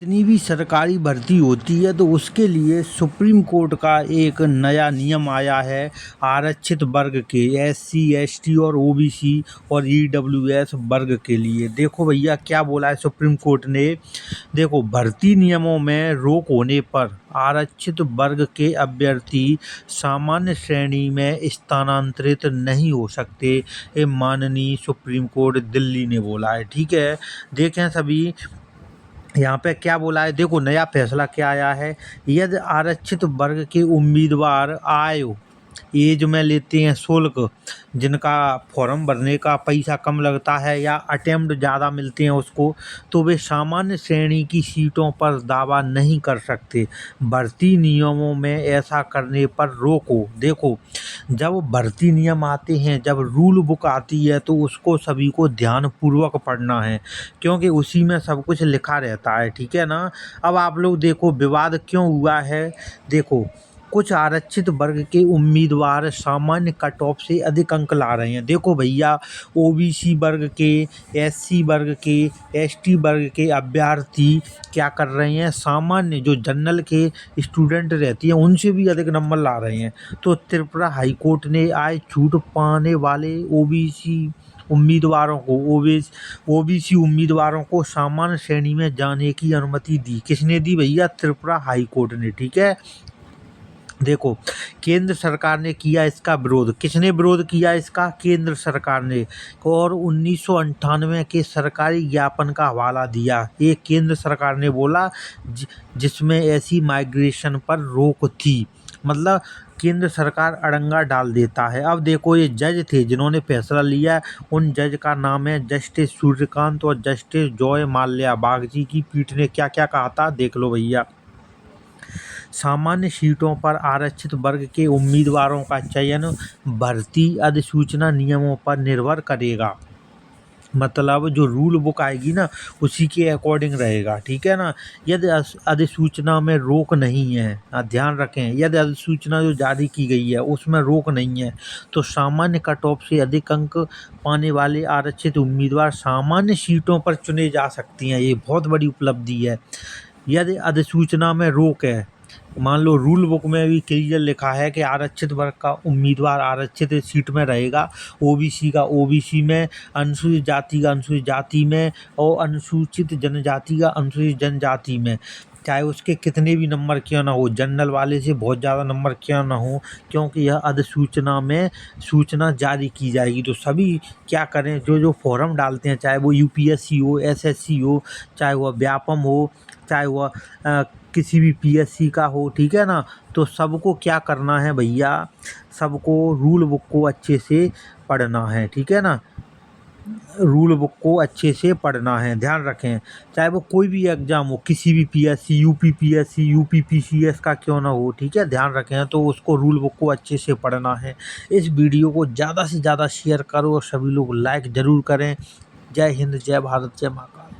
जितनी भी सरकारी भर्ती होती है तो उसके लिए सुप्रीम कोर्ट का एक नया नियम आया है। आरक्षित वर्ग के एससी एसटी और ओबीसी और ईडब्ल्यूएस वर्ग के लिए देखो भैया क्या बोला है सुप्रीम कोर्ट ने। देखो, भर्ती नियमों में रोक होने पर आरक्षित वर्ग के अभ्यर्थी सामान्य श्रेणी में स्थानांतरित नहीं हो सकते। ये माननीय सुप्रीम कोर्ट दिल्ली ने बोला है। ठीक है, देखें सभी यहाँ पे क्या बोला है। देखो, नया फैसला क्या आया है। यदि आरक्षित वर्ग के उम्मीदवार आय एज में लेते हैं शुल्क, जिनका फॉर्म भरने का पैसा कम लगता है या अटेम्प्ट ज़्यादा मिलते हैं उसको, तो वे सामान्य श्रेणी की सीटों पर दावा नहीं कर सकते। भर्ती नियमों में ऐसा करने पर रोक हो। देखो, जब भर्ती नियम आते हैं, जब रूल बुक आती है तो उसको सभी को ध्यानपूर्वक पढ़ना है, क्योंकि उसी में सब कुछ लिखा रहता है। ठीक है ना। अब आप लोग देखो विवाद क्यों हुआ है। देखो, कुछ आरक्षित वर्ग के उम्मीदवार सामान्य कट ऑफ से अधिक अंक ला रहे हैं। देखो भैया, ओबीसी वर्ग के, एससी वर्ग के, एसटी वर्ग के अभ्यर्थी क्या कर रहे हैं, सामान्य जो जनरल के स्टूडेंट रहती हैं उनसे भी अधिक नंबर ला रहे हैं। तो त्रिपुरा हाई कोर्ट ने आज छूट पाने वाले ओबीसी उम्मीदवारों को सामान्य श्रेणी में जाने की अनुमति दी। किसने दी भैया? त्रिपुरा हाई कोर्ट ने। ठीक है। देखो, केंद्र सरकार ने किया इसका विरोध। किसने विरोध किया इसका? केंद्र सरकार ने। और 1998 के सरकारी ज्ञापन का हवाला दिया। ये केंद्र सरकार ने बोला जिसमें ऐसी माइग्रेशन पर रोक थी। मतलब केंद्र सरकार अड़ंगा डाल देता है। अब देखो, ये जज थे जिन्होंने फैसला लिया। उन जज का नाम है जस्टिस सूर्यकांत और जस्टिस जॉय माल्या। बागची की पीठ ने क्या क्या कहा था देख लो भैया। सामान्य सीटों पर आरक्षित वर्ग के उम्मीदवारों का चयन भर्ती अधिसूचना नियमों पर निर्भर करेगा। मतलब जो रूल बुक आएगी ना, उसी के अकॉर्डिंग रहेगा। ठीक है ना। यदि अधिसूचना में रोक नहीं है, ध्यान रखें, यदि अधिसूचना जो जारी की गई है उसमें रोक नहीं है, तो सामान्य कट ऑफ से अधिक अंक पाने वाले आरक्षित उम्मीदवार सामान्य सीटों पर चुने जा सकती हैं। ये बहुत बड़ी उपलब्धि है। यदि अधिसूचना में रोक है, मान लो रूल बुक में भी क्लियर लिखा है कि आरक्षित वर्ग का उम्मीदवार आरक्षित सीट में रहेगा, ओबीसी का ओबीसी में, अनुसूचित जाति का अनुसूचित जाति में और अनुसूचित जनजाति का अनुसूचित जनजाति में, चाहे उसके कितने भी नंबर क्यों ना हो, जनरल वाले से बहुत ज़्यादा नंबर क्यों ना हो, क्योंकि यह अधिसूचना में सूचना जारी की जाएगी। तो सभी क्या करें, जो जो फॉर्म डालते हैं, चाहे वो यूपीएससी हो, एसएससी हो, चाहे वह व्यापम हो, चाहे वह किसी भी पीएससी का हो। ठीक है ना। तो सबको क्या करना है भैया, सबको रूल बुक को अच्छे से पढ़ना है। ठीक है ना। रूल बुक को अच्छे से पढ़ना है, ध्यान रखें। चाहे वो कोई भी एग्ज़ाम हो, किसी भी PSC, UP PSC, UP PCS का क्यों ना हो। ठीक है, ध्यान रखें। तो उसको रूल बुक को अच्छे से पढ़ना है। इस वीडियो को ज़्यादा से ज़्यादा शेयर करो और सभी लोग लाइक ज़रूर करें। जय हिंद, जय भारत, जय महाकाल।